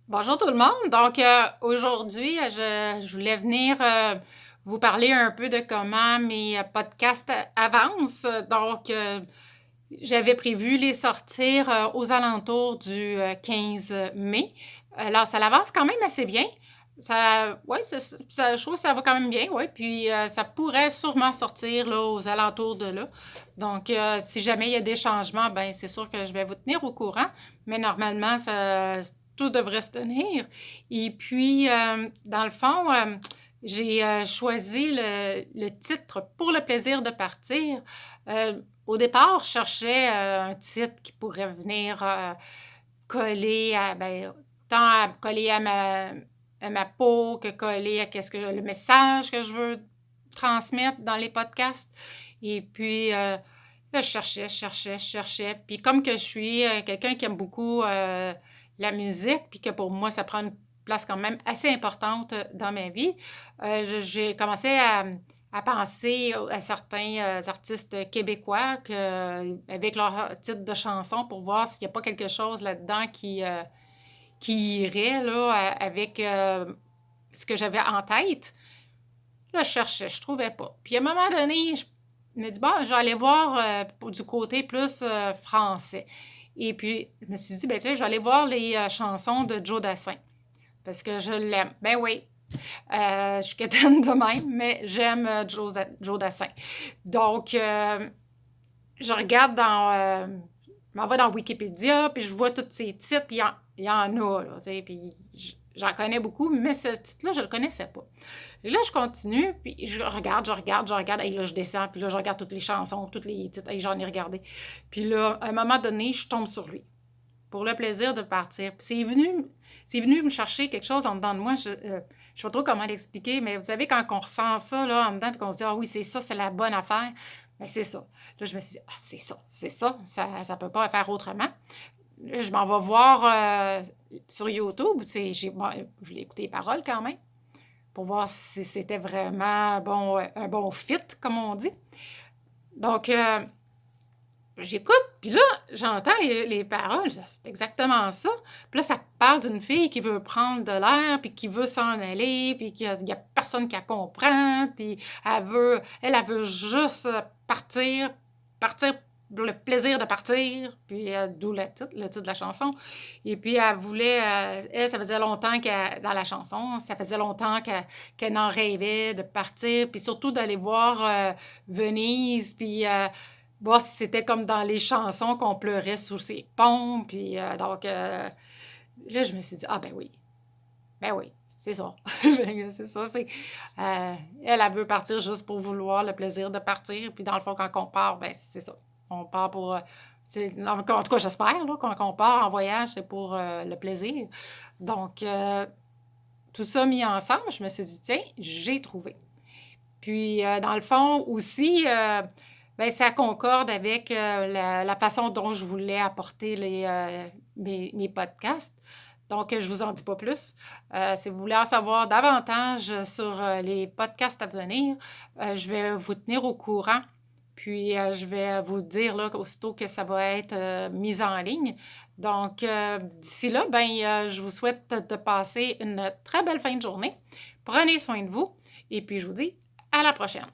Bonjour tout le monde. Donc aujourd'hui, je voulais venir vous parler un peu de comment mes podcasts avancent. Donc j'avais prévu les sortir aux alentours du 15 mai. Alors ça avance quand même assez bien. Ouais, je trouve que ça va quand même bien, ouais. Puis ça pourrait sûrement sortir là, aux alentours de là. Donc si jamais il y a des changements, ben c'est sûr que je vais vous tenir au courant. Mais normalement, tout devrait se tenir. Et puis, dans le fond, j'ai choisi le titre Pour le plaisir de partir. Au départ, je cherchais un titre qui pourrait venir coller à, ben, tant coller à ma peau que coller à qu'est-ce que le message que je veux transmettre dans les podcasts. Et puis, là, je cherchais. Puis comme que je suis quelqu'un qui aime beaucoup la musique, puis que pour moi, ça prend une place quand même assez importante dans ma vie, j'ai commencé à penser à certains artistes québécois avec leur titre de chanson pour voir s'il n'y a pas quelque chose là-dedans qui irait là, avec ce que j'avais en tête. Là, je cherchais, je trouvais pas. Puis à un moment donné, je me dis, bon, je vais aller voir du côté plus français. Et puis, je me suis dit, ben tiens, je vais aller voir les chansons de Joe Dassin. Parce que je l'aime. Ben oui, je suis quétaine de même, mais j'aime Joe Dassin. Donc, je regarde je m'en vais dans Wikipédia, puis je vois tous ces titres, puis il y en a, là, tu sais, puis j'en connais beaucoup, mais ce titre-là, je le connaissais pas. Et là, je continue, puis je regarde, et là, je descends, puis là, je regarde toutes les chansons, tous les titres, et j'en ai regardé. Puis là, à un moment donné, je tombe sur lui, pour le plaisir de partir. Puis c'est venu me chercher quelque chose en dedans de moi, je sais pas trop comment l'expliquer, mais vous savez, quand on ressent ça, là, en dedans, puis qu'on se dit, ah oui, c'est ça, c'est la bonne affaire, ben c'est ça. Là, je me suis dit, ah, c'est ça peut pas faire autrement. Là, je m'en vais voir sur YouTube, je l'ai écouté les paroles quand même, pour voir si c'était vraiment bon, un bon fit, comme on dit. Donc, j'écoute, puis là, j'entends les paroles, c'est exactement ça. Puis là, ça parle d'une fille qui veut prendre de l'air, puis qui veut s'en aller, puis qu'il y a personne qui la comprend, puis elle veut juste partir pour le plaisir de partir, puis d'où le titre de la chanson. Et puis, elle voulait, elle, ça faisait longtemps dans la chanson, ça faisait longtemps qu'elle en rêvait de partir, puis surtout d'aller voir Venise, puis voir si c'était comme dans les chansons qu'on pleurait sous ses ponts, puis donc, là, je me suis dit, ah ben oui, c'est ça. C'est ça, elle veut partir juste pour vouloir le plaisir de partir, puis dans le fond, quand on part, ben c'est ça. On part pour, en tout cas, j'espère, là, quand on part en voyage, c'est pour le plaisir. Donc, tout ça mis ensemble, je me suis dit, tiens, j'ai trouvé. Puis, dans le fond, aussi, ben, ça concorde avec la façon dont je voulais apporter mes podcasts. Donc, je vous en dis pas plus. Si vous voulez en savoir davantage sur les podcasts à venir, je vais vous tenir au courant. Puis, je vais vous dire là, aussitôt que ça va être mis en ligne. Donc, d'ici là, ben, je vous souhaite de passer une très belle fin de journée. Prenez soin de vous et puis je vous dis à la prochaine.